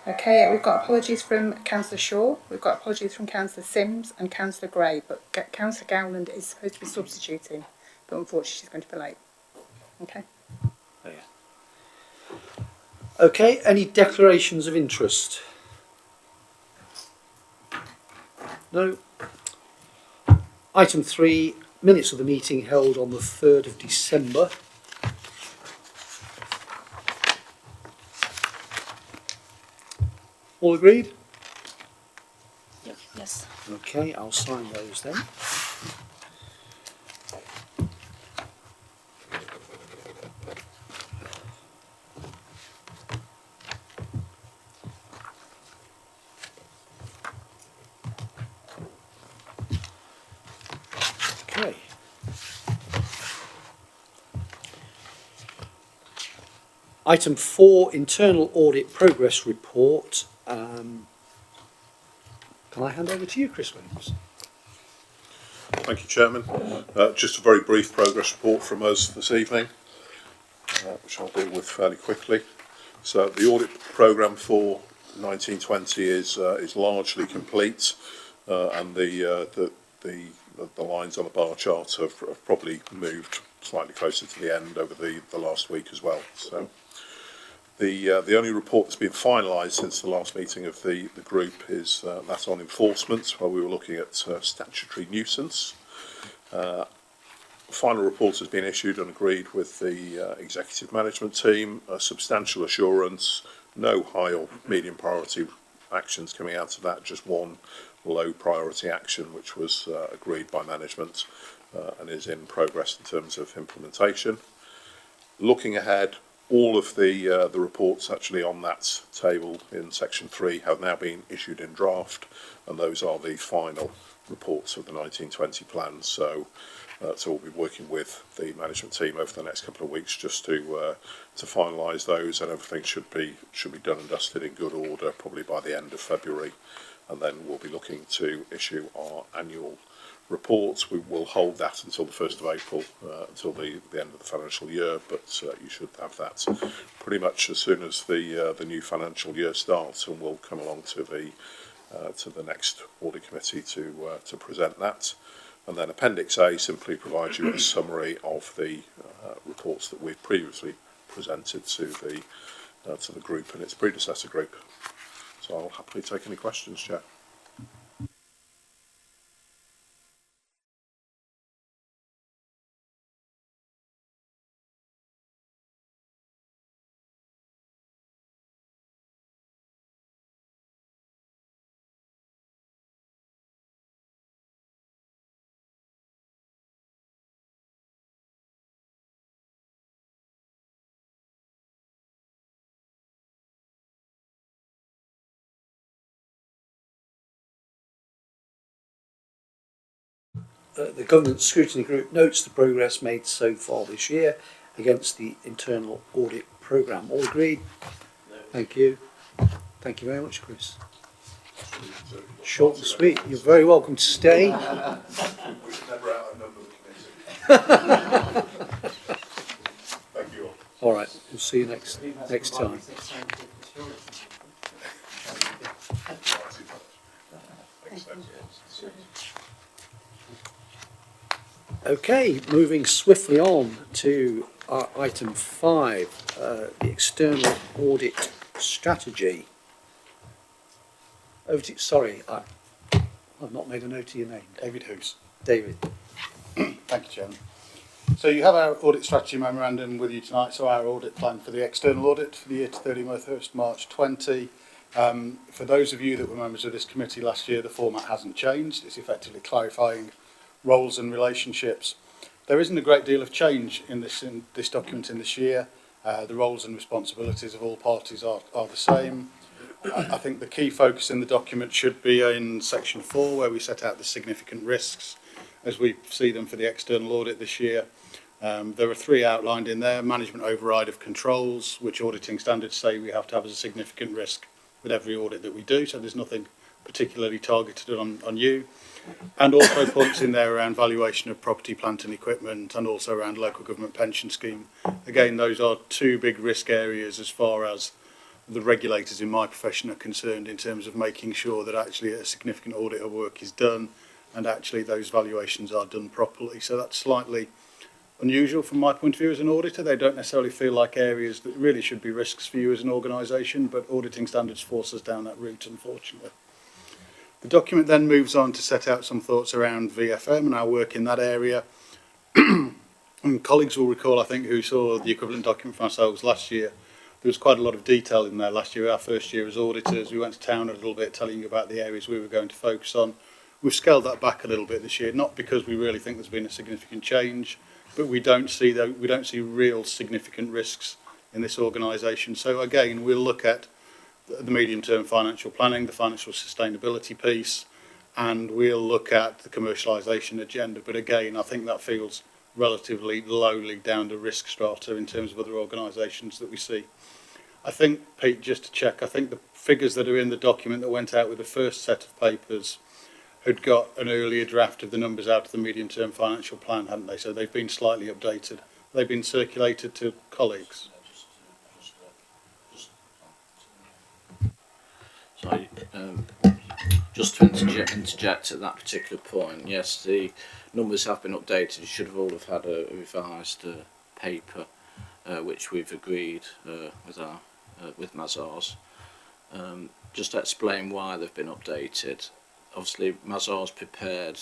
Okay, we've got apologies from Councillor Shaw, we've got apologies from Councillor Sims and Councillor Gray, but Councillor Gowland is supposed to be substituting, but unfortunately she's going to be late. Okay. Oh, yeah. Okay, any declarations of interest? No. Item 3, minutes of the meeting held on the 3rd of December. All agreed? Yes. Okay, I'll sign those then. Okay. Item 4, internal audit progress report. Can I hand over to you, Chris Williams? Thank you, Chairman. Just a very brief progress report from us this evening, which I'll deal with fairly quickly. So the audit programme for 1920 is largely complete, and the lines on the bar chart have probably moved slightly closer to the end over the last week as well. So the only report that's been finalised since the last meeting of the group is that on enforcement, where we were looking at statutory nuisance. Final report has been issued and agreed with the executive management team. Substantial assurance, no high or medium priority actions coming out of that, just one low priority action which was agreed by management and is in progress in terms of implementation. Looking ahead, all of the reports actually on that table in section 3 have now been issued in draft, and those are the final reports of the 1920 plan. So we'll be working with the management team over the next couple of weeks just to finalise those, and everything should be done and dusted in good order probably by the end of February, and then we'll be looking to issue our annual reports. We will hold that until the 1st of April, until the end of the financial year, but you should have that pretty much as soon as the new financial year starts, and we'll come along to the next audit committee to present that. And then Appendix A simply provides you with a summary of the reports that we've previously presented to the group and its predecessor group. So I'll happily take any questions, Chair. The Government Scrutiny Group notes the progress made so far this year against the internal audit programme. All agreed? No. Thank you. Thank you very much, Chris. Short and sweet. You're very welcome to stay. Thank you all. All right, we'll see you next time. Okay, moving swiftly on to item 5, the external audit strategy. Over to, sorry, I've not made a note of your name. David Hoos. David. Thank you, Chairman. So you have our audit strategy memorandum with you tonight, so our audit plan for the external audit for the year to 31st March 20. For those of you that were members of this committee last year, the format hasn't changed. It's effectively clarifying roles and relationships. There isn't a great deal of change in this document in this year. The roles and responsibilities of all parties are the same. I think the key focus in the document should be in section 4, where we set out the significant risks as we see them for the external audit this year. There are 3 outlined in there: management override of controls, which auditing standards say we have to have as a significant risk with every audit that we do, so there's nothing particularly targeted on you. And also points in there around valuation of property, plant and equipment, and also around local government pension scheme. Again, those are 2 big risk areas as far as the regulators in my profession are concerned in terms of making sure that actually a significant audit of work is done and actually those valuations are done properly. So that's slightly unusual from my point of view as an auditor. They don't necessarily feel like areas that really should be risks for you as an organisation, but auditing standards force us down that route, unfortunately. The document then moves on to set out some thoughts around VFM and our work in that area. And colleagues will recall, I think, who saw the equivalent document for ourselves last year, there was quite a lot of detail in there last year. Our first year as auditors, we went to town a little bit telling you about the areas we were going to focus on. We've scaled that back a little bit this year, not because we really think there's been a significant change, but we don't see real significant risks in this organisation. So again, we'll look at the medium-term financial planning, the financial sustainability piece, and we'll look at the commercialisation agenda. But again, I think that feels relatively lowly down the risk strata in terms of other organisations that we see. I think, Pete, just to check, I think the figures that are in the document that went out with the first set of papers had got an earlier draft of the numbers out of the medium-term financial plan, hadn't they? So they've been slightly updated. They've been circulated to colleagues. Sorry, just to interject at that particular point, yes, the numbers have been updated. You should have all have had a revised paper, which we've agreed with Mazars. Just to explain why they've been updated. Obviously, Mazars prepared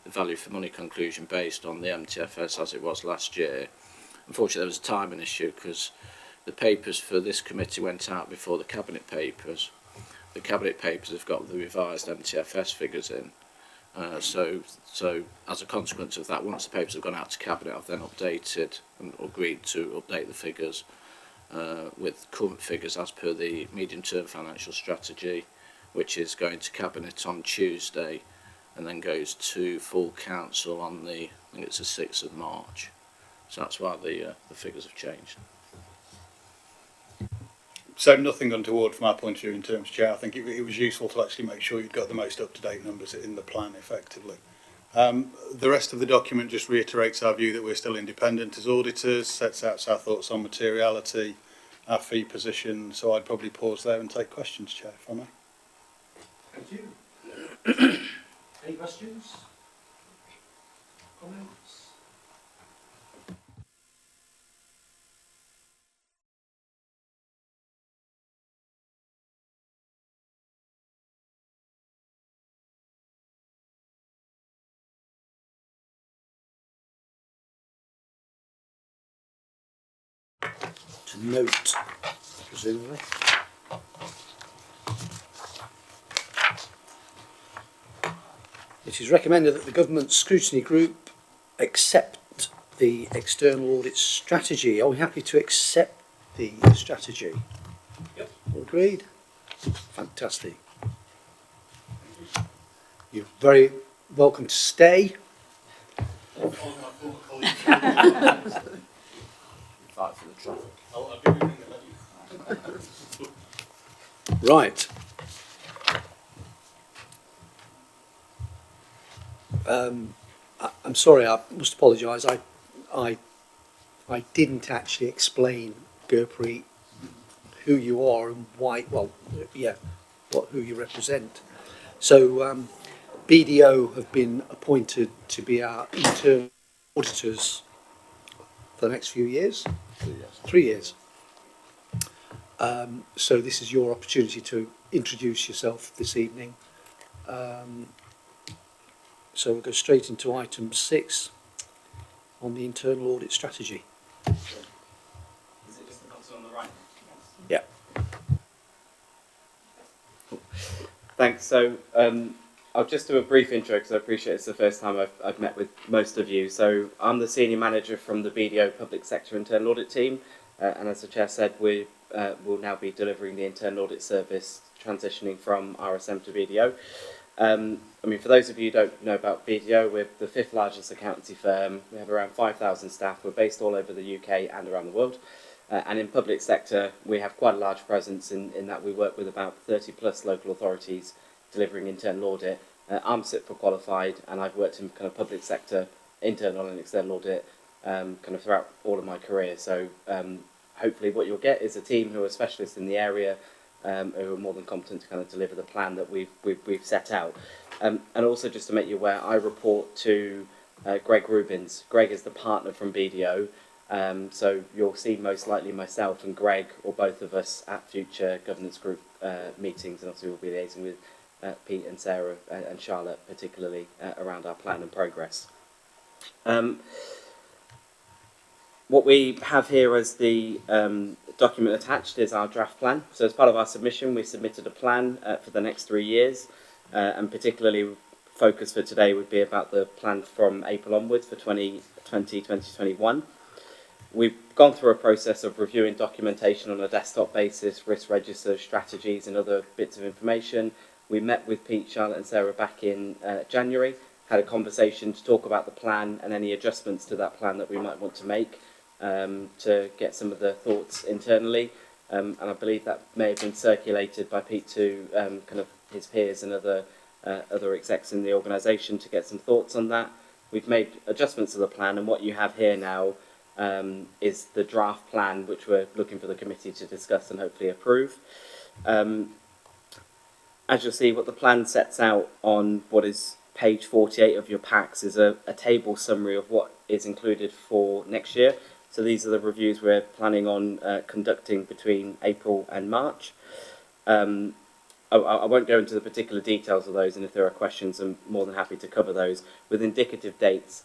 the value for money conclusion based on the MTFS as it was last year. Unfortunately, there was a timing issue because the papers for this committee went out before the cabinet papers. The cabinet papers have got the revised MTFS figures in. So as a consequence of that, once the papers have gone out to cabinet, I've then updated and agreed to update the figures with current figures as per the medium-term financial strategy, which is going to cabinet on Tuesday and then goes to full council on I think it's the 6th of March. So that's why the figures have changed. So nothing untoward from our point of view in terms of Chair. I think it was useful to actually make sure you'd got the most up-to-date numbers in the plan effectively. The rest of the document just reiterates our view that we're still independent as auditors, sets out our thoughts on materiality, our fee position. So I'd probably pause there and take questions, Chair, if I may. Thank you. Any questions? Comments? To note, presumably. It is recommended that the Government Scrutiny Group accept the external audit strategy. Are we happy to accept the strategy? Yep. All agreed? Fantastic. You're very welcome to stay. Fight for the traffic. Right. I'm sorry, I must apologise. I didn't actually explain, Gurpreet, who you are and why, well, yeah, who you represent. So BDO have been appointed to be our internal auditors for the next few years. 3 years. So this is your opportunity to introduce yourself this evening. So we'll go straight into item 6 on the internal audit strategy. Is it just the button on the right? Yeah. Thanks. So I'll just do a brief intro because I appreciate it's the first time I've met with most of you. So I'm the Senior Manager from the BDO Public Sector Internal Audit Team, and as the Chair said, we will now be delivering the Internal Audit Service, transitioning from RSM to BDO. I mean, for those of you who don't know about BDO, we're the 5th largest accountancy firm. We have around 5,000 staff. We're based all over the UK and around the world. And in public sector, we have quite a large presence in that we work with about 30 plus local authorities delivering internal audit. I'm CIPFA qualified, and I've worked in kind of public sector, internal and external audit kind of throughout all of my career. So hopefully what you'll get is a team who are specialists in the area, who are more than competent to kind of deliver the plan that we've set out. And also, just to make you aware, I report to Greg Rubins. Greg is the partner from BDO, so you'll see most likely myself and Greg, or both of us, at future governance group meetings, and obviously we'll be liaising with Pete and Sarah and Charlotte, particularly around our plan and progress. What we have here as the document attached is our draft plan. So as part of our submission, we submitted a plan for the next 3 years, and particularly focus for today would be about the plan from April onwards for 2020-2021. We've gone through a process of reviewing documentation on a desktop basis, risk registers, strategies and other bits of information. We met with Pete, Charlotte and Sarah back in January, had a conversation to talk about the plan and any adjustments to that plan that we might want to make, to get some of the thoughts internally. And I believe that may have been circulated by Pete to kind of his peers and other execs in the organisation to get some thoughts on that. We've made adjustments to the plan, and what you have here now is the draft plan, which we're looking for the committee to discuss and hopefully approve. As you'll see, what the plan sets out on what is page 48 of your packs is a table summary of what is included for next year. So these are the reviews we're planning on conducting between April and March. I won't go into the particular details of those, and if there are questions, I'm more than happy to cover those. With indicative dates,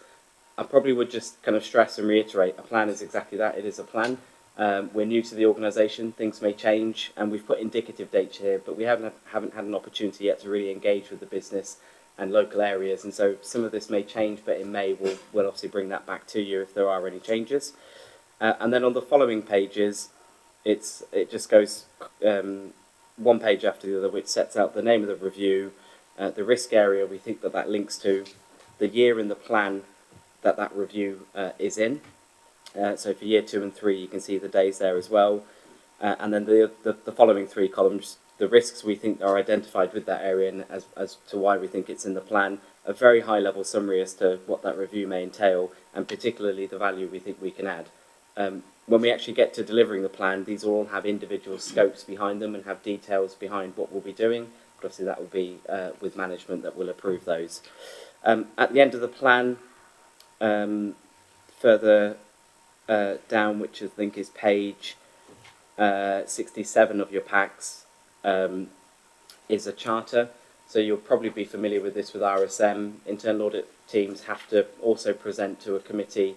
I probably would just kind of stress and reiterate, a plan is exactly that, it is a plan. We're new to the organisation, things may change, and we've put indicative dates here, but we haven't had an opportunity yet to really engage with the business and local areas, and so some of this may change, but in May we'll obviously bring that back to you if there are any changes. And then on the following pages, it just goes one page after the other, which sets out the name of the review, the risk area we think that links to, the year in the plan that review is in. So for year 2 and 3, you can see the days there as well. And then the following 3 columns, the risks we think are identified with that area and as to why we think it's in the plan, a very high level summary as to what that review may entail, and particularly the value we think we can add. When we actually get to delivering the plan, these all have individual scopes behind them and have details behind what we'll be doing. But obviously that will be with management that will approve those. At the end of the plan, further down, which I think is page 67 of your packs, is a charter. So you'll probably be familiar with this with RSM. Internal audit teams have to also present to a committee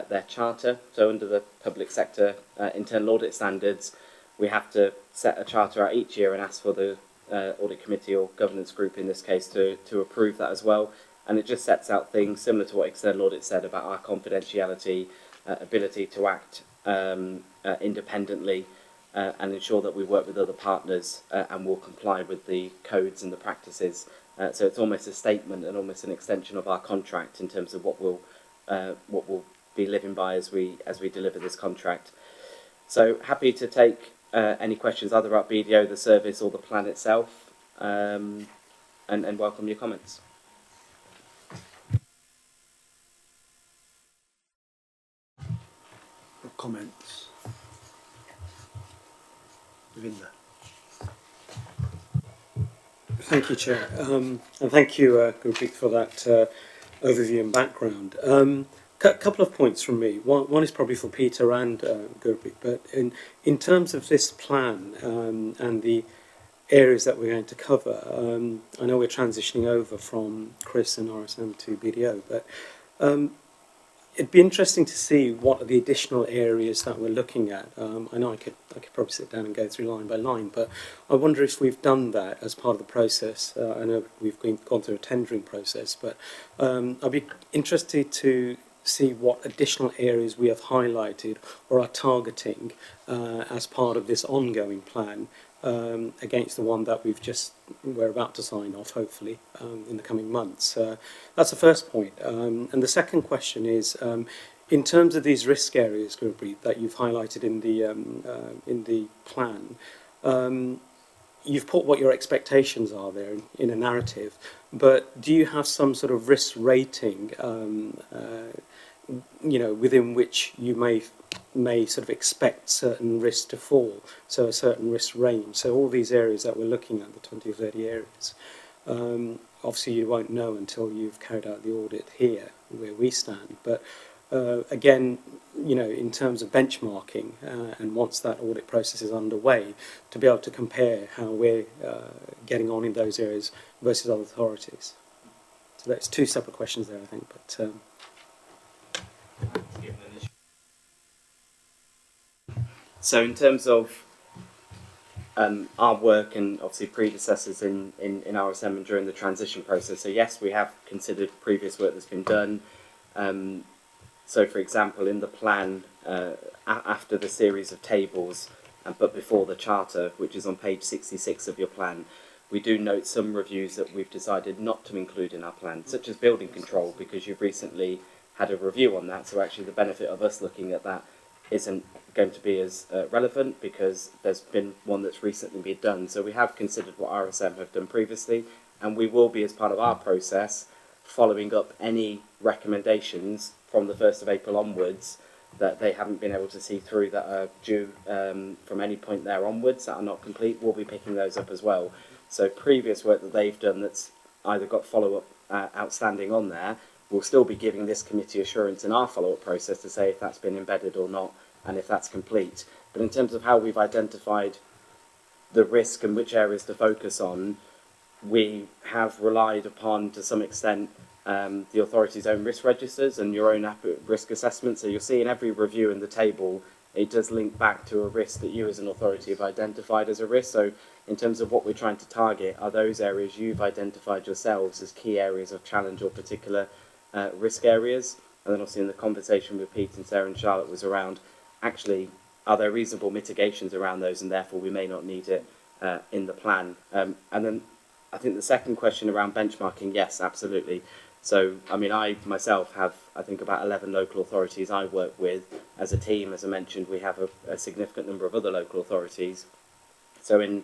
their charter. So under the public sector internal audit standards, we have to set a charter out each year and ask for the audit committee or governance group in this case to approve that as well. And it just sets out things similar to what external audit said about our confidentiality, ability to act independently, and ensure that we work with other partners and will comply with the codes and the practices. So it's almost a statement and almost an extension of our contract in terms of what we'll be living by as we deliver this contract. So happy to take any questions either about BDO, the service, or the plan itself, and welcome your comments. Comments? Vinda. Thank you, Chair, and thank you, Gurpreet, for that overview and background. Couple of points from me. One is probably for Peter and Gurpreet, but in terms of this plan and the areas that we're going to cover, I know we're transitioning over from Chris and RSM to BDO, but it'd be interesting to see what are the additional areas that we're looking at. I know I could probably sit down and go through line by line, but I wonder if we've done that as part of the process. I know we've gone through a tendering process, but I'd be interested to see what additional areas we have highlighted or are targeting as part of this ongoing plan against the one that we're about to sign off, hopefully, in the coming months. That's the first point. And the second question is, in terms of these risk areas, Gurpreet, that you've highlighted in the plan, you've put what your expectations are there in a narrative, but do you have some sort of risk rating within which you may sort of expect certain risks to fall, so a certain risk range. So all these areas that we're looking at, the 20 or 30 areas, obviously you won't know until you've carried out the audit here, where we stand. But again, in terms of benchmarking, and once that audit process is underway, to be able to compare how we're getting on in those areas versus other authorities. So that's two separate questions there, I think. But so in terms of our work and obviously predecessors in RSM and during the transition process, so yes, we have considered previous work that's been done. So for example, in the plan, after the series of tables, but before the charter, which is on page 66 of your plan, we do note some reviews that we've decided not to include in our plan, such as building control, because you've recently had a review on that. So actually the benefit of us looking at that isn't going to be as relevant, because there's been one that's recently been done. So we have considered what RSM have done previously, and we will be, as part of our process, following up any recommendations from the 1st of April onwards that they haven't been able to see through, that are due from any point there onwards, that are not complete. We'll be picking those up as well. So previous work that they've done that's either got follow-up outstanding on there, we'll still be giving this committee assurance in our follow-up process to say if that's been embedded or not, and if that's complete. But in terms of how we've identified the risk and which areas to focus on, we have relied upon, to some extent, the authority's own risk registers and your own risk assessment. So you'll see in every review in the table, it does link back to a risk that you as an authority have identified as a risk. So in terms of what we're trying to target, are those areas you've identified yourselves as key areas of challenge or particular risk areas. And then obviously in the conversation with Pete and Sarah and Charlotte was around, actually, are there reasonable mitigations around those, and therefore we may not need it in the plan. And then I think the second question around benchmarking, yes, absolutely. So, I mean, I myself have, I think, about 11 local authorities I work with. As a team, as I mentioned, we have a significant number of other local authorities. So in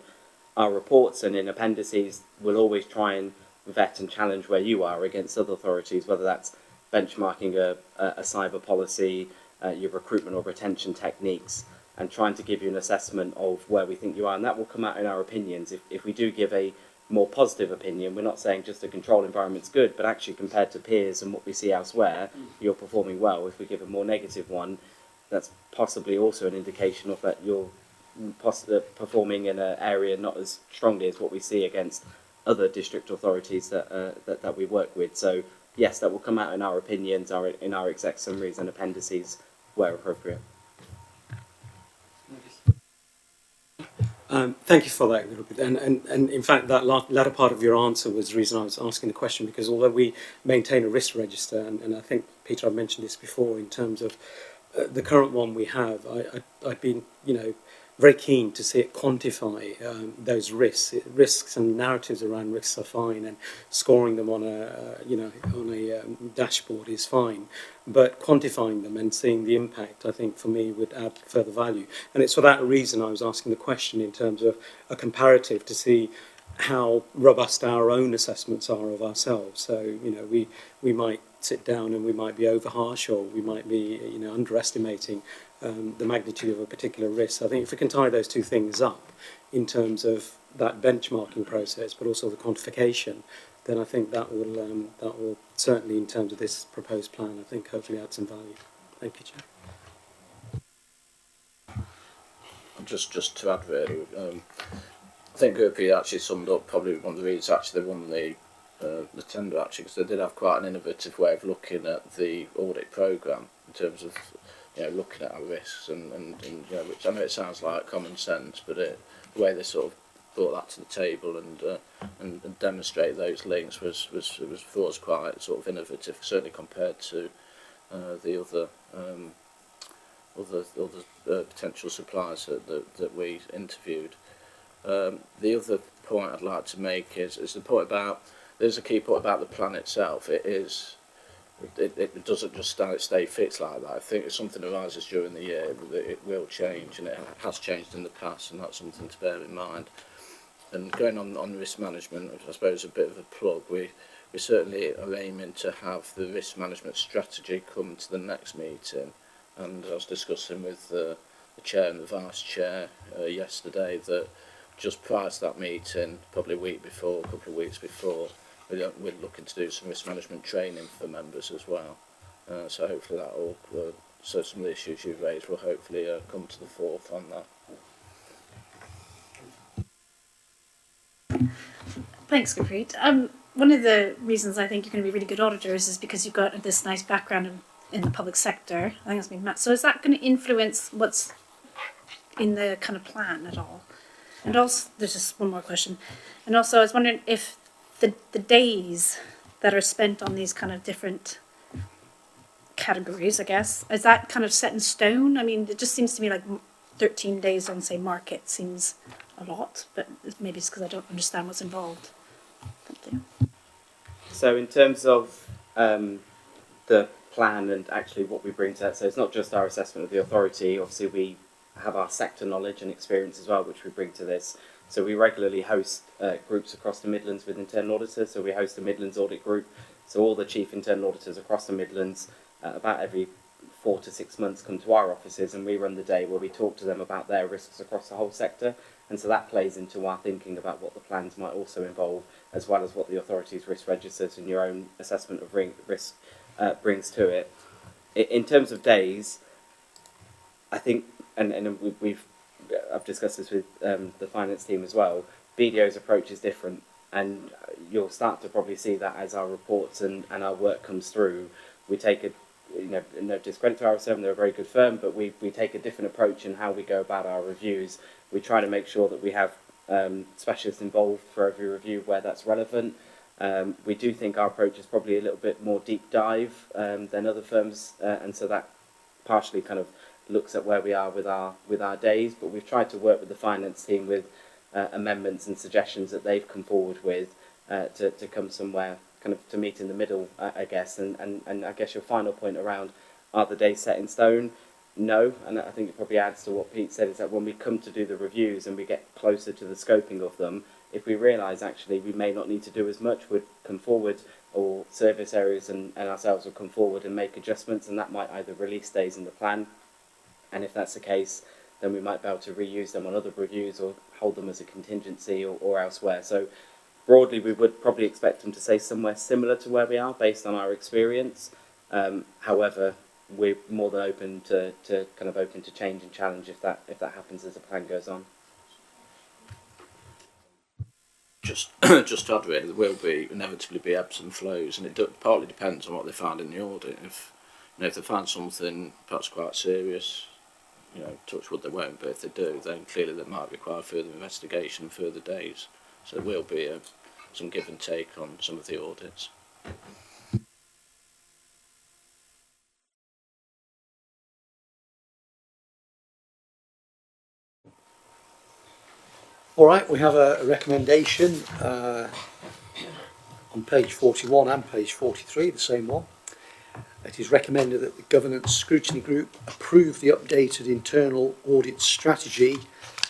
our reports and in appendices, we'll always try and vet and challenge where you are against other authorities, whether that's benchmarking a cyber policy, your recruitment or retention techniques, and trying to give you an assessment of where we think you are. And that will come out in our opinions. If we do give a more positive opinion, we're not saying just the control environment's good, but actually compared to peers and what we see elsewhere, you're performing well. If we give a more negative one, that's possibly also an indication of that you're performing in an area not as strongly as what we see against other district authorities that we work with. So yes, that will come out in our opinions, in our exec summaries and appendices where appropriate. Thank you for that, and in fact that latter part of your answer was the reason I was asking the question, because although we maintain a risk register, and I think, Peter, I've mentioned this before, in terms of the current one we have, I've been, very keen to see it quantify those risks and narratives around risks are fine, and scoring them on a dashboard is fine, but quantifying them and seeing the impact, I think, for me, would add further value. And it's for that reason I was asking the question in terms of a comparative, to see how robust our own assessments are of ourselves. So we might sit down and we might be over harsh, or we might be underestimating the magnitude of a particular risk. I think if we can tie those two things up in terms of that benchmarking process, but also the quantification, then I think that will certainly, in terms of this proposed plan, I think hopefully add some value. Thank you, Chair. Just to add really, I think Gurpreet actually summed up probably one of the reasons actually they won the tender, actually, because they did have quite an innovative way of looking at the audit programme in terms of looking at our risks and which I know it sounds like common sense, but the way they sort of brought that to the table and demonstrate those links was for us quite sort of innovative, certainly compared to the other potential suppliers that we interviewed. The other point I'd like to make is the point about, there's a key point about the plan itself. It doesn't just stay fixed like that. I think if something arises during the year, it will change, and it has changed in the past, and that's something to bear in mind. And going on risk management, I suppose a bit of a plug, we we certainly are aiming to have the risk management strategy come to the next meeting. And I was discussing with the chair and the vice chair yesterday that just prior to that meeting, probably a week before, a couple of weeks before, we're looking to do some risk management training for members as well. So hopefully that will, so some of the issues you've raised will hopefully come to the forth on that. Thanks, Gurpreet. One of the reasons I think you're going to be really good auditors is because you've got this nice background in the public sector. I think that's been Matt. So is that going to influence what's in the kind of plan at all? And also, there's just one more question. And also, I was wondering if the days that are spent on these kind of different categories, I guess, is that kind of set in stone? I mean, it just seems to me like 13 days on, say, market seems a lot, but maybe it's because I don't understand what's involved. Thank you. So in terms of the plan and actually what we bring to that, so it's not just our assessment of the authority, obviously we have our sector knowledge and experience as well, which we bring to this. So we regularly host groups across the Midlands with internal auditors. So we host a Midlands audit group. So all the chief internal auditors across the Midlands, about every 4 to 6 months, come to our offices, and we run the day where we talk to them about their risks across the whole sector. And so that plays into our thinking about what the plans might also involve, as well as what the authority's risk registers and your own assessment of risk brings to it. In terms of days, I think, and I've discussed this with the finance team as well, BDO's approach is different, and you'll start to probably see that as our reports and our work comes through. We take no discredit to RSM, they're a very good firm, but we take a different approach in how we go about our reviews. We try to make sure that we have specialists involved for every review where that's relevant. We do think our approach is probably a little bit more deep dive than other firms, and so that partially kind of looks at where we are with our days, but we've tried to work with the finance team with amendments and suggestions that they've come forward with to come somewhere kind of to meet in the middle, I guess. And I guess your final point around, are the days set in stone? No, and I think it probably adds to what Pete said, is that when we come to do the reviews and we get closer to the scoping of them, if we realise actually we may not need to do as much, we'd come forward, or service areas and ourselves will come forward and make adjustments, and that might either release days in the plan, and if that's the case, then we might be able to reuse them on other reviews or hold them as a contingency or elsewhere. So broadly, we would probably expect them to say somewhere similar to where we are based on our experience. However, we're more than open to change and challenge if that happens as the plan goes on. Just to add, really, there will inevitably be ebbs and flows, and it partly depends on what they find in the audit. If they find something perhaps quite serious, touch wood they won't, but if they do, then clearly they might require further investigation, further days. So there will be some give and take on some of the audits. All right, we have a recommendation on page 41 and page 43, the same one. It is recommended that the Governance Scrutiny Group approve the updated internal audit strategy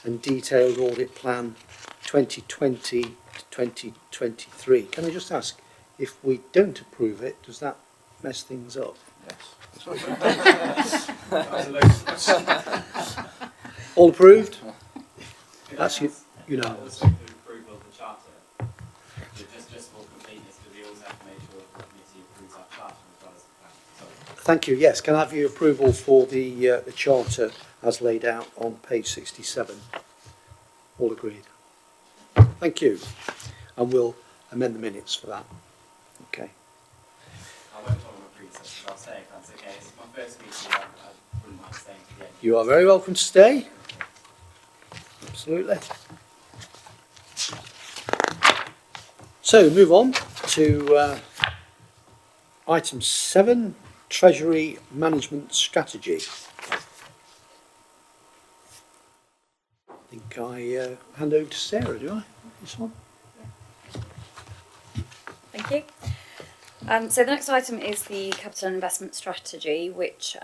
and detailed audit plan 2020 to 2023. Can I just ask, if we don't approve it, does that mess things up? Yes. All approved? That's unanimous. Approval of the charter. Just for completeness, because we also have to make sure that the committee approves our charter as well as the plan. Thank you. Yes, can I have your approval for the charter as laid out on page 67? All agreed. Thank you. And we'll amend the minutes for that. Okay. I won't talk about pre-session, I'll stay if that's okay. It's my first meeting, I wouldn't mind staying to the end. You are very welcome to stay. Absolutely. So move on to item 7, Treasury Management Strategy. I think I hand over to Sarah, do I? This one? Thank you. So the next item is the capital and investment strategy, which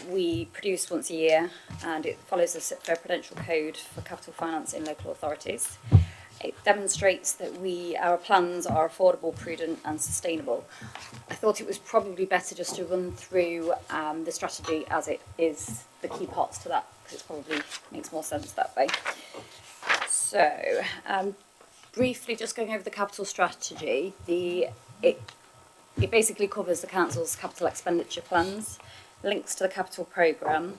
we produce once a year, and it follows the Fair Prudential Code for capital finance in local authorities. it demonstrates that our plans are affordable, prudent and sustainable. I thought it was probably better just to run through the strategy as it is, the key parts to that, because it probably makes more sense that way. So, briefly just going over the capital strategy, it basically covers the council's capital expenditure plans, links to the capital programme,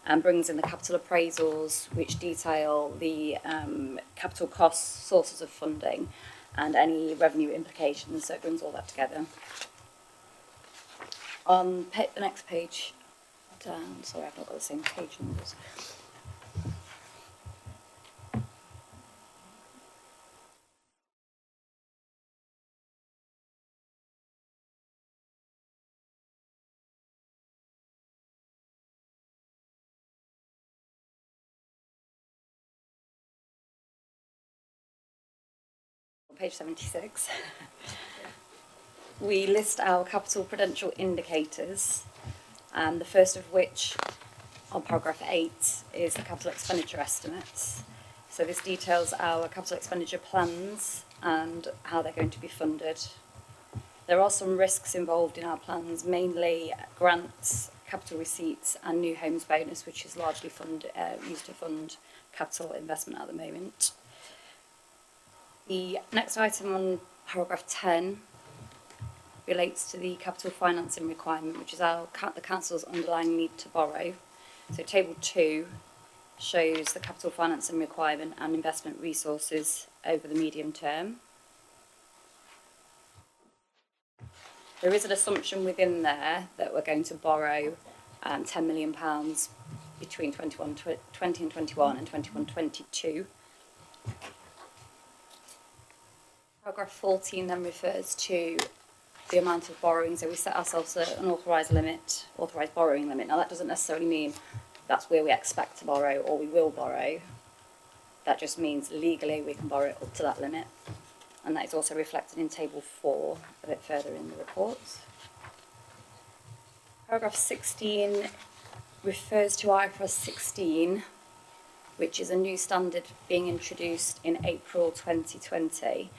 and brings in the capital appraisals, which detail the capital costs, sources of funding, and any revenue implications. So it brings all that together. On the next page down, sorry, I've not got the same page numbers. Page 76. We list our capital prudential indicators, and the first of which, on paragraph 8, is the capital expenditure estimates. So this details our capital expenditure plans and how they're going to be funded. There are some risks involved in our plans, mainly grants, capital receipts and new homes bonus, which is largely used to fund capital investment at the moment. The next item on paragraph 10 relates to the capital financing requirement, which is the council's underlying need to borrow. So table 2 shows the capital financing requirement and investment resources over the medium term. There is an assumption within there that we're going to borrow £10 million between 2020 and 21 and 21-22. Paragraph 14 then refers to the amount of borrowing. So we set ourselves an authorised borrowing limit. Now that doesn't necessarily mean that's where we expect to borrow or we will borrow. That just means legally we can borrow up to that limit. And that is also reflected in table 4 a bit further in the report. Paragraph 16 refers to IFRS 16, which is a new standard being introduced in April 2020.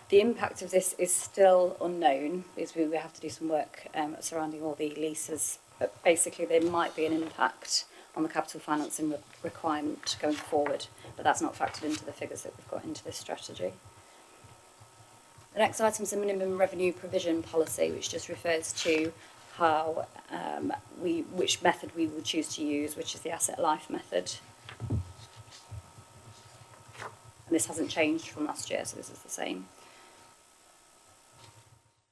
The impact of this is still unknown because we have to do some work surrounding all the leases, but basically there might be an impact on the capital financing requirement going forward, but that's not factored into the figures that we've got into this strategy. The next item is the minimum revenue provision policy, which just refers to how which method we would choose to use, which is the asset life method. And this hasn't changed from last year, so this is the same.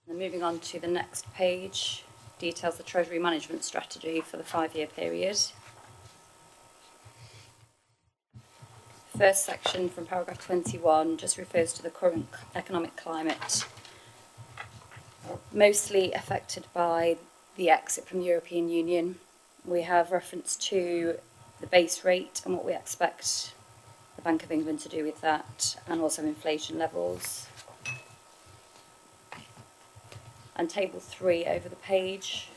And moving on to the next page, details the Treasury management strategy for the 5-year period. First section from paragraph 21 just refers to the current economic climate, mostly affected by the exit from the European Union. We have reference to the base rate and what we expect the Bank of England to do with that, and also inflation levels. And table 3 over the page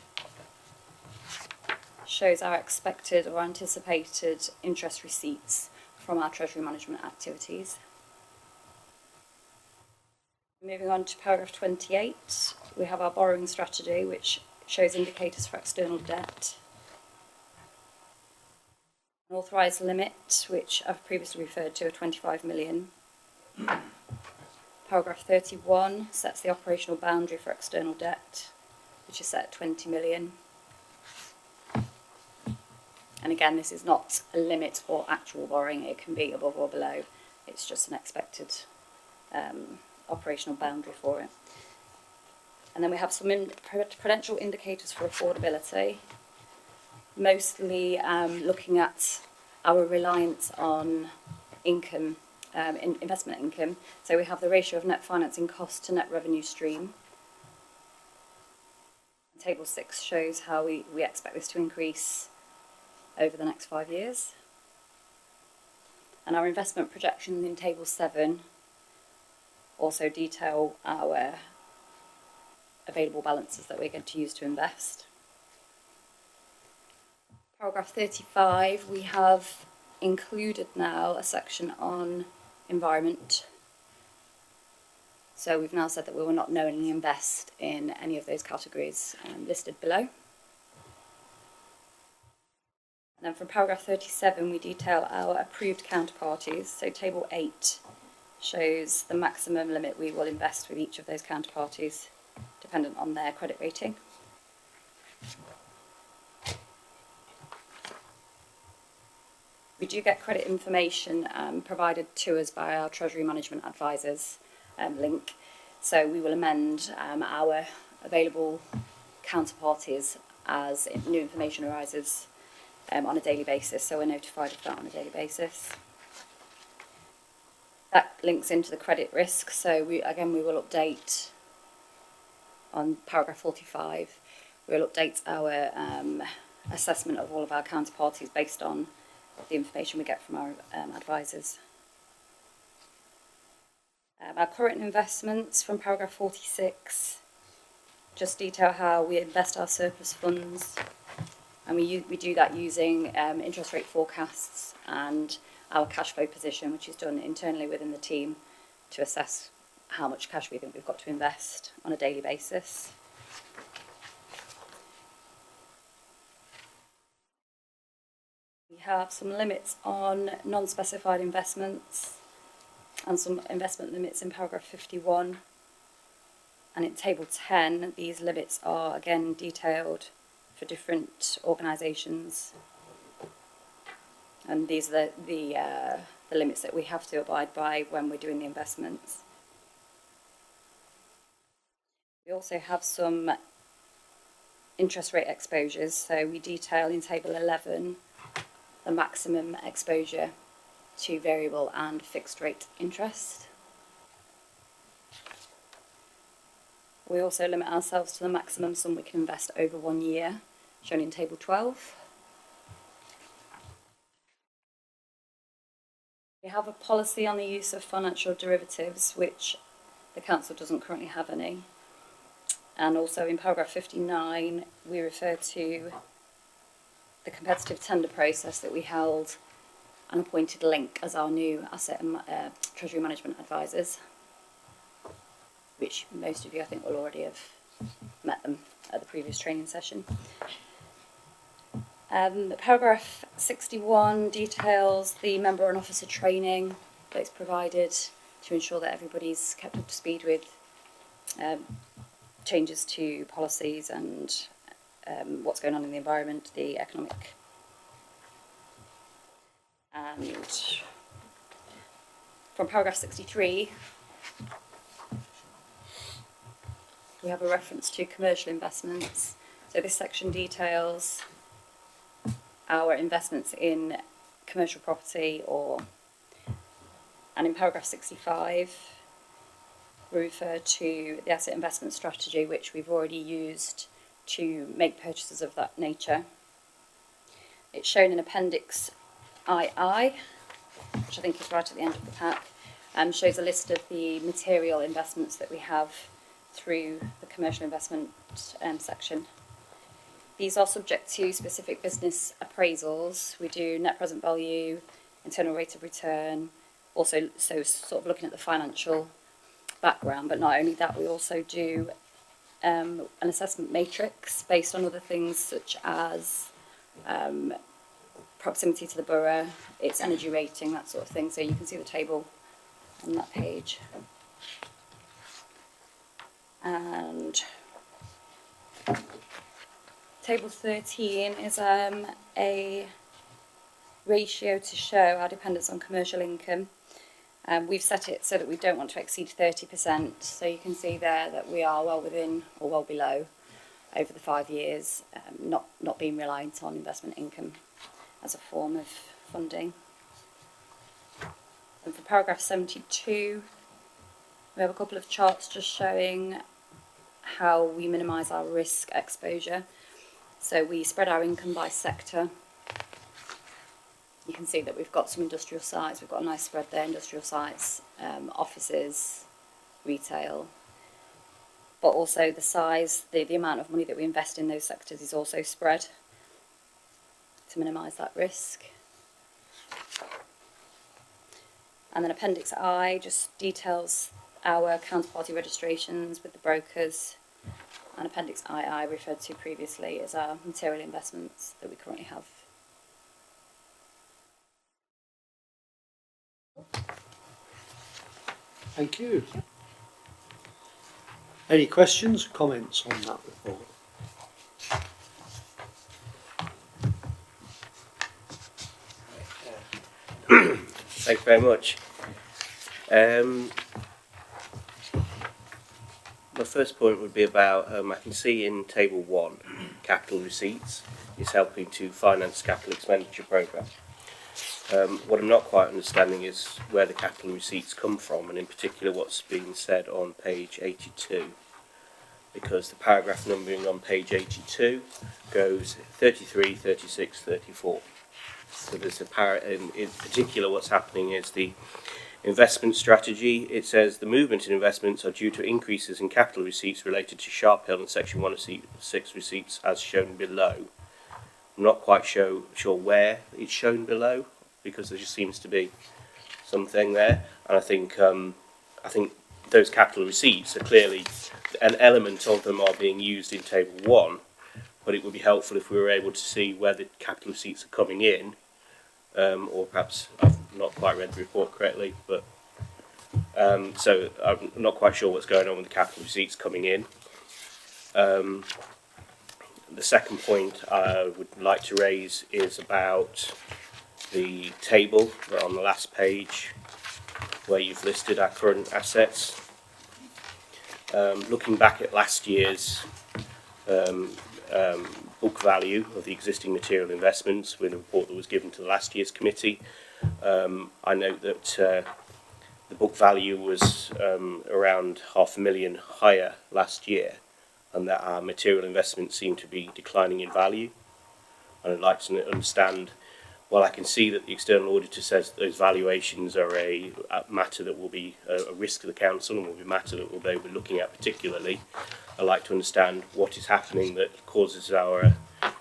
shows our expected or anticipated interest receipts from our Treasury management activities. Moving on to paragraph 28, we have our borrowing strategy, which shows indicators for external debt. An authorised limit, which I've previously referred to, of 25 million. Paragraph 31 sets the operational boundary for external debt, which is set at 20 million. And again, this is not a limit or actual borrowing, it can be above or below. It's just an expected operational boundary for it. And then we have some prudential indicators for affordability, mostly looking at our reliance on income, investment income. So we have the ratio of net financing cost to net revenue stream. Table 6 shows how we expect this to increase over the next 5 years. And our investment projections in table 7 also detail our available balances that we're going to use to invest. Paragraph 35, we have included now a section on environment. So we've now said that we will not knowingly invest in any of those categories listed below. And then from paragraph 37, we detail our approved counterparties. So table 8 shows the maximum limit we will invest with each of those counterparties, dependent on their credit rating. We do get credit information provided to us by our Treasury Management Advisors link. So we will amend our available counterparties as new information arises on a daily basis. So we're notified of that on a daily basis. That links into the credit risk. So we will update on paragraph 45. We'll update our assessment of all of our counterparties based on the information we get from our advisors. Our current investments from paragraph 46 just detail how we invest our surplus funds, and we do that using interest rate forecasts and our cash flow position, which is done internally within the team to assess how much cash we think we've got to invest on a daily basis. We have some limits on non-specified investments and some investment limits in paragraph 51. And in table 10, these limits are again detailed for different organisations. And these are the limits that we have to abide by when we're doing the investments. We also have some interest rate exposures. So we detail in table 11 the maximum exposure to variable and fixed rate interest. We also limit ourselves to the maximum sum we can invest over 1 year, shown in table 12. We have a policy on the use of financial derivatives, which the Council doesn't currently have any. And also in paragraph 59, we refer to the competitive tender process that we held and appointed Link as our new asset and treasury management advisors, which most of you I think will already have met them at the previous training session. Paragraph 61 details the member and officer training that is provided to ensure that everybody's kept up to speed with changes to policies and what's going on in the environment, the economic. And from paragraph 63, we have a reference to commercial investments. So this section details our investments in commercial property and in paragraph 65, we refer to the asset investment strategy, which we've already used to make purchases of that nature. It's shown in Appendix II, which I think is right at the end of the pack, and shows a list of the material investments that we have through the commercial investment section. These are subject to specific business appraisals. We do net present value, internal rate of return, also so sort of looking at the financial background, but not only that, we also do an assessment matrix based on other things such as proximity to the borough, its energy rating, that sort of thing. So you can see the table on that page. And table 13 is a ratio to show our dependence on commercial income. We've set it so that we don't want to exceed 30%, so you can see there that we are well within or well below over the 5 years, not being reliant on investment income as a form of funding. And for paragraph 72, we have a couple of charts just showing how we minimise our risk exposure. So we spread our income by sector. You can see that we've got some industrial sites, we've got a nice spread there, industrial sites, offices, retail, but also the size, the amount of money that we invest in those sectors is also spread to minimise that risk. And then Appendix I just details our counterparty registrations with the brokers. And Appendix II referred to previously is our material investments that we currently have. Thank you. Any questions, comments on that report? Thank you very much. My first point would be about, I can see in Table 1, capital receipts is helping to finance capital expenditure programme. What I'm not quite understanding is where the capital receipts come from, and in particular what's being said on page 82, because the paragraph numbering on page 82 goes 33, 36, 34. So there's in particular what's happening is the investment strategy. It says the movement in investments are due to increases in capital receipts related to Sharp Hill and Section 106 receipts as shown below. I'm not quite sure where it's shown below, because there just seems to be something there, and I think those capital receipts are clearly, an element of them are being used in Table 1, but it would be helpful if we were able to see where the capital receipts are coming in, or perhaps I've not quite read the report correctly, but so I'm not quite sure what's going on with the capital receipts coming in. The second point I would like to raise is about the table on the last page where you've listed our current assets. Looking back at last year's book value of the existing material investments with a report that was given to the last year's committee, I note that the book value was around £500,000 higher last year, and that our material investments seem to be declining in value. And I'd like to understand, well, I can see that the external auditor says that those valuations are a matter that will be a risk to the council and will be a matter that they will be looking at particularly. I'd like to understand what is happening that causes our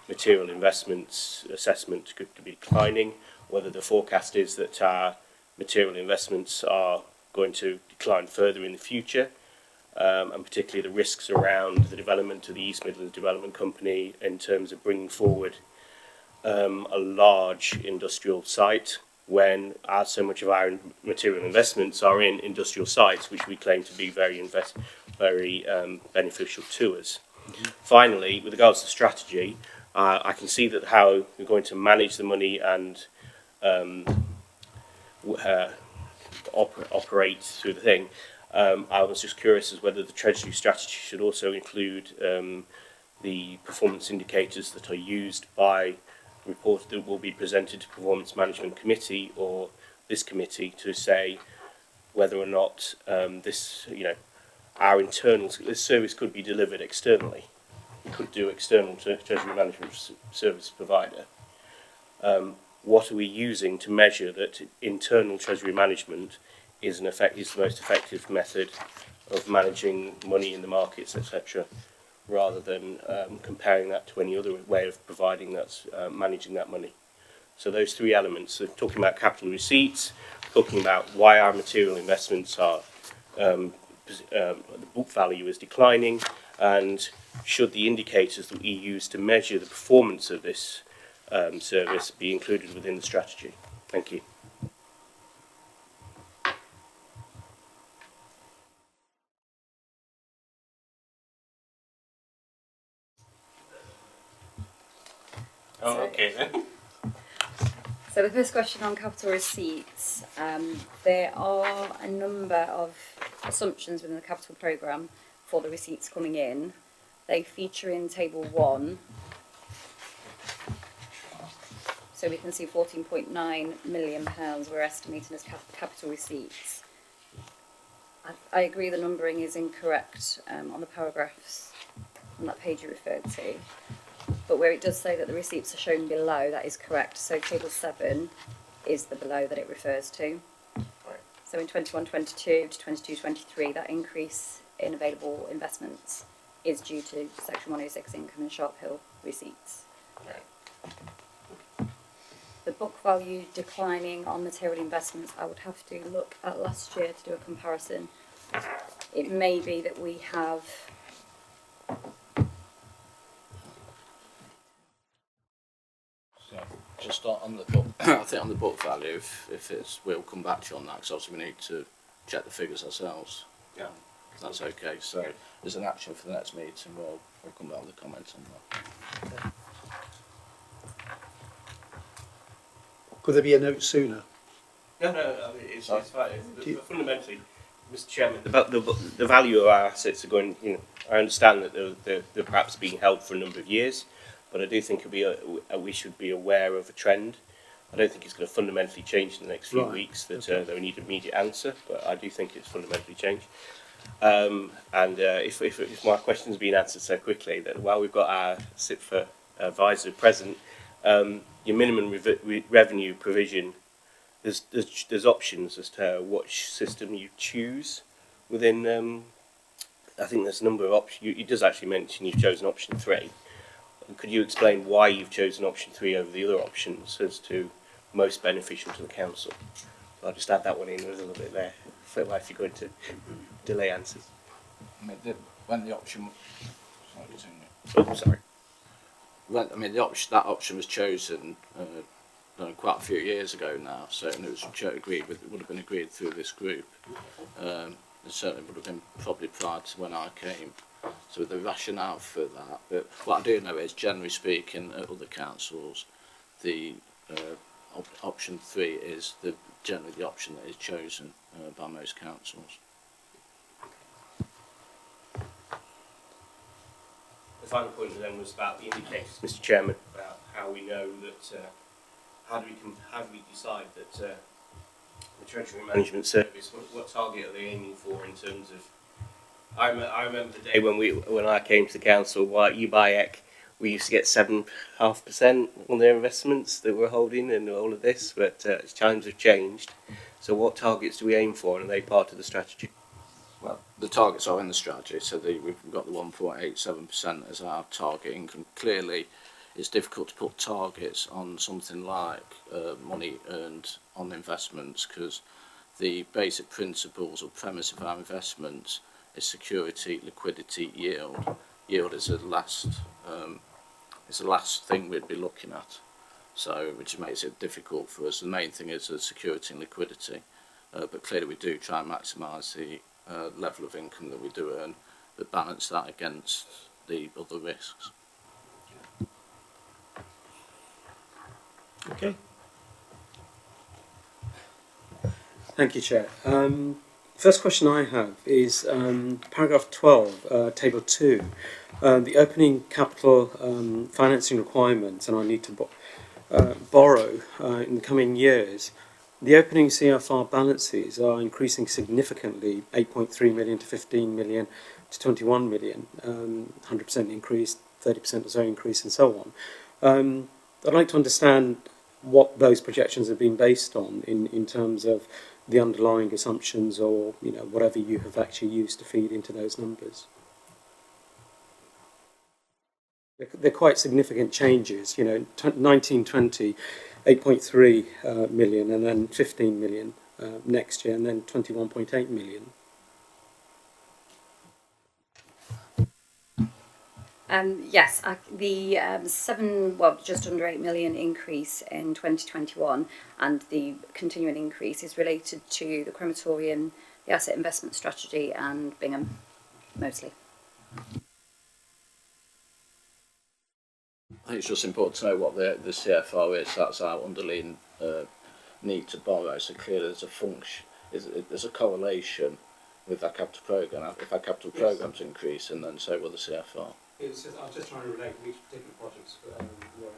material investments assessment to be declining, whether the forecast is that our material investments are going to decline further in the future, and particularly the risks around the development of the East Midlands Development Company in terms of bringing forward a large industrial site when so much of our material investments are in industrial sites which we claim to be very beneficial to us. Finally, with regards to strategy, I can see that how we're going to manage the money and operate through the thing. I was just curious as whether the Treasury strategy should also include the performance indicators that are used by the report that will be presented to Performance Management Committee or this committee to say whether or not this service could be delivered externally. We could do external to Treasury Management Service provider. What are we using to measure that internal Treasury management is the most effective method of managing money in the markets, etc., rather than comparing that to any other way of providing that, managing that money. So those three elements, so talking about capital receipts, talking about why our material investments are, the book value is declining, and should the indicators that we use to measure the performance of this service be included within the strategy. Thank you. Oh, okay then. So the first question on capital receipts, there are a number of assumptions within the capital programme for the receipts coming in. They feature in Table 1. So we can see £14.9 million we're estimating as capital receipts. I agree the numbering is incorrect on the paragraphs on that page you referred to. But where it does say that the receipts are shown below, that is correct. So Table 7 is the below that it refers to. Right. So in 21-22 to 22-23, that increase in available investments is due to Section 106 income and Sharp Hill receipts. Right. The the book value declining on material investments, I would have to look at last year to do a comparison. It may be that we have Just on the book, I think on the book value, if it's, we'll come back to you on that, because obviously we need to check the figures ourselves. Yeah. If that's okay. So there's an action for the next meeting. We'll come back with a comment on that. Could there be a note sooner? No, I mean, it's fine. Fundamentally, Mr. Chairman, the value of our assets are going, I understand that they're perhaps being held for a number of years, but I do think we should be aware of a trend. I don't think it's going to fundamentally change in the next few weeks, that we need an immediate answer, but I do think it's fundamentally changed. If my question's been answered so quickly, that while we've got our SIPFA advisor present, your minimum revenue provision, there's options as to which system you choose within. I think there's a number of options. You does actually mention you've chosen option 3. Could you explain why you've chosen option 3 over the other options as to most beneficial to the council? So I'll just add that one in a little bit there. I feel like you're going to delay answers. I mean, when the option, sorry. When, I mean, that option was chosen quite a few years ago now. So and it was agreed with, it would have been agreed through this group. It certainly would have been probably prior to when I came. So the rationale for that. But what I do know is, generally speaking, at other councils, the option 3 is generally the option that is chosen by most councils. The final point then was about the indicators, Mr. Chairman, about how we know that, how do we decide that the Treasury Management Service, what target are they aiming for in terms of? I remember the day when I came to the council, UBIEC, we used to get 7.5% on their investments that we're holding and all of this, but times have changed. So what targets do we aim for, and are they part of the strategy? Well, the targets are in the strategy, so we've got the 1.87% as our target income. Clearly, it's difficult to put targets on something like money earned on investments, because the basic principles or premise of our investments is security, liquidity, yield. Yield is the last thing we'd be looking at, so which makes it difficult for us. The main thing is the security and liquidity, but clearly we do try and maximise the level of income that we do earn, but balance that against the other risks. Okay. Thank you, Chair. First question I have is paragraph 12, table 2, the opening capital financing requirements, and I need to borrow in the coming years. The opening CFR balances are increasing significantly, 8.3 million to 15 million to 21 million, 100% increase, 30% or so increase, and so on. I'd like to understand what those projections have been based on in terms of the underlying assumptions, or whatever you have actually used to feed into those numbers. They're quite significant changes. 1920, 8.3 million, and then 15 million next year, and then 21.8 million. Yes, the just under 8 million increase in 2021, and the continuing increase is related to the crematorium, the asset investment strategy, and Bingham, mostly. I think it's just important to know what the CFR is. That's our underlying need to borrow. So clearly there's a function, there's a correlation with our capital programme. If our capital programme's increasing, then so will the CFR. I was just trying to relate which particular projects were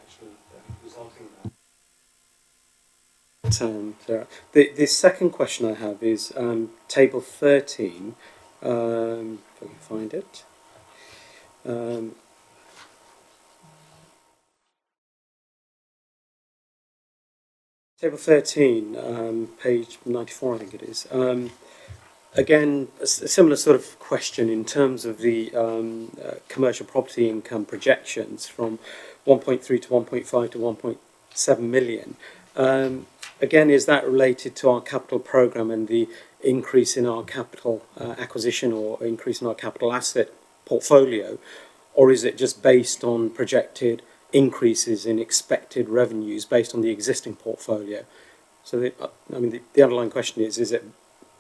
actually resulting in that. The second question I have is table 13, if I can find it. Table 13, page 94, I think it is. Again, a similar sort of question in terms of the commercial property income projections from 1.3 to 1.5 to 1.7 million. Again, is that related to our capital programme and the increase in our capital acquisition or increase in our capital asset portfolio, or is it just based on projected increases in expected revenues based on the existing portfolio? So, the underlying question is it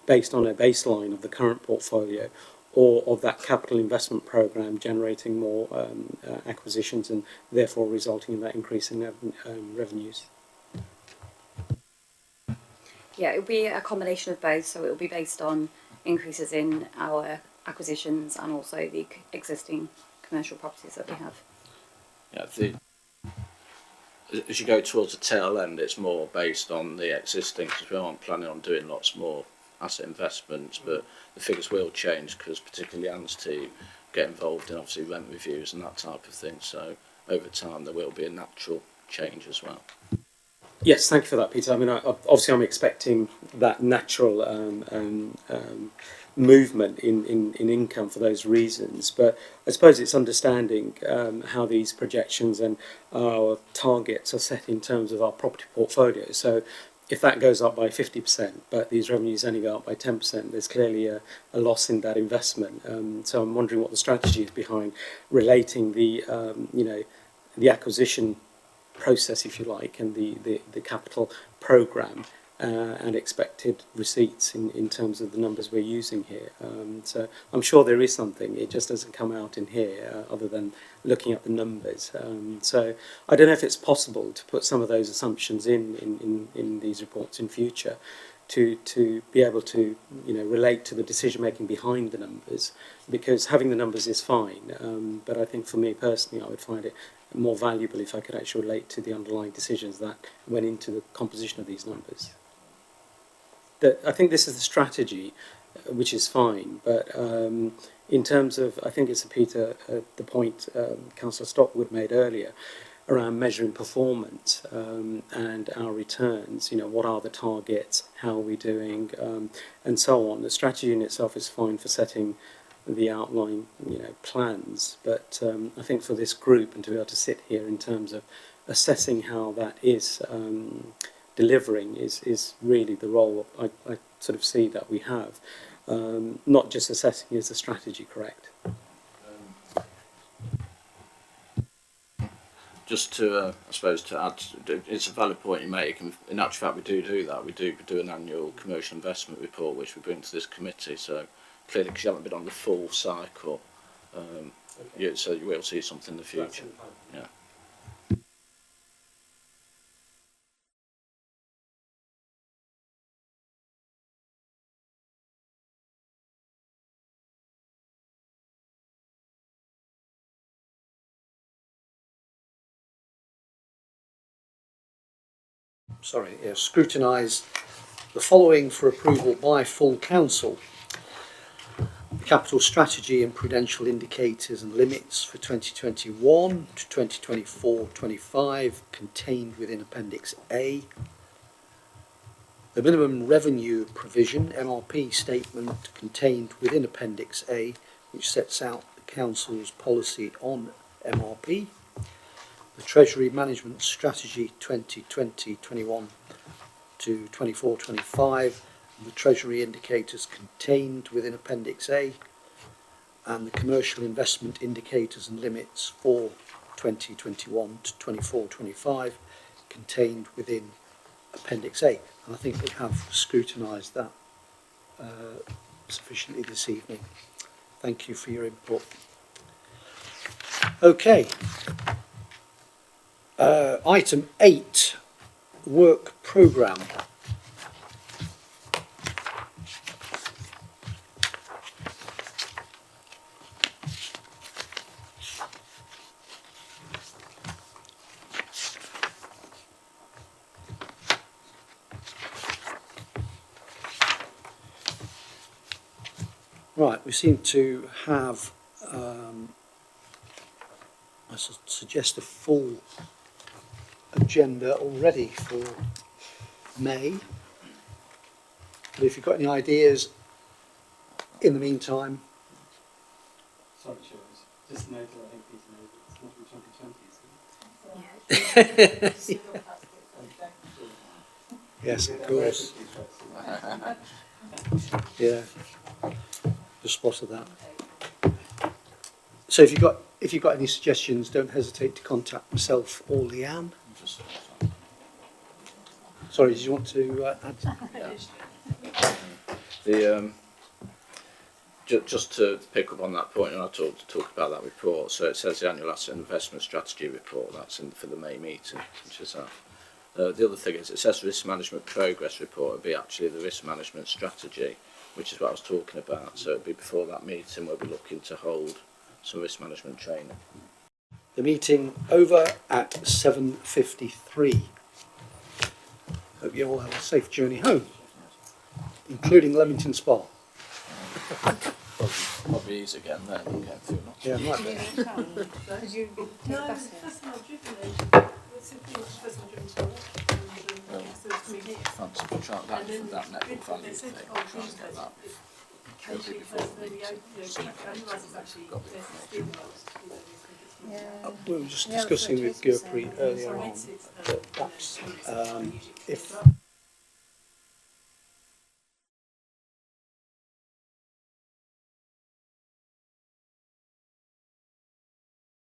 based on a baseline of the current portfolio or of that capital investment programme generating more acquisitions and therefore resulting in that increase in revenues? Yeah, it would be a combination of both. So it will be based on increases in our acquisitions and also the existing commercial properties that we have. Yeah, as you go towards the tail end, it's more based on the existing, because we aren't planning on doing lots more asset investments, but the figures will change because particularly Anne's team get involved in obviously rent reviews and that type of thing. So over time there will be a natural change as well. Yes, thank you for that, Peter. I mean, obviously I'm expecting that natural movement in income for those reasons, but I suppose it's understanding how these projections and our targets are set in terms of our property portfolio. So if that goes up by 50%, but these revenues only go up by 10%, there's clearly a loss in that investment. So I'm wondering what the strategy is behind relating the acquisition process, if you like, and the capital programme and expected receipts in terms of the numbers we're using here. So I'm sure there is something, it just doesn't come out in here other than looking at the numbers. So I don't know if it's possible to put some of those assumptions in these reports in future to be able to relate to the decision making behind the numbers, because having the numbers is fine, but I think for me personally I would find it more valuable if I could actually relate to the underlying decisions that went into the composition of these numbers. I think this is the strategy, which is fine, but in terms of, I think it's the point Councillor Stockwood made earlier around measuring performance and our returns, what are the targets, how are we doing, and so on. The strategy in itself is fine for setting the outline, plans, but I think for this group and to be able to sit here in terms of assessing how that is delivering is really the role I sort of see that we have, not just assessing is the strategy correct. Just to, I suppose, to add, it's a valid point you make, and in actual fact we do that. We do an annual commercial investment report which we bring to this committee, so clearly because you haven't been on the full cycle, so you will see something in the future. Yeah. Scrutinise the following for approval by full council: the capital strategy and prudential indicators and limits for 2021 to 2024-25 contained within Appendix A, the minimum revenue provision MRP statement contained within Appendix A, which sets out the council's policy on MRP, the Treasury Management Strategy 2020-21 to 24-25, the Treasury indicators contained within Appendix A, and the commercial investment indicators and limits for 2021 to 24-25 contained within Appendix A. And I think we have scrutinised that sufficiently this evening. Thank you for your input. Okay. Item 8, work programme. Right, we seem to have, I suggest, a full agenda already for May. But if you've got any ideas in the meantime. Sorry, Chair, just note that I think Peter knows it's not 2020, is it? Yeah. Yes, of course. Yeah, just spotted that. So if you've got any suggestions, don't hesitate to contact myself or Leanne. Sorry, did you want to add? The just to pick up on that point, and I talk about that report. So it says the annual asset investment strategy report. That's in for the May meeting, which is that. The other thing is it says risk management progress report. It'd be actually the risk management strategy, which is what I was talking about. So it'd be before that meeting we'll be looking to hold some risk management training. The meeting over at 7:53. Hope you all have a safe journey home, including Leamington Spa. Probably ease again there than getting through. Yeah, might be. Fancy to try that network value thing. Try and get that. Maybe before the meeting. We were just discussing with Gurpreet earlier on that perhaps if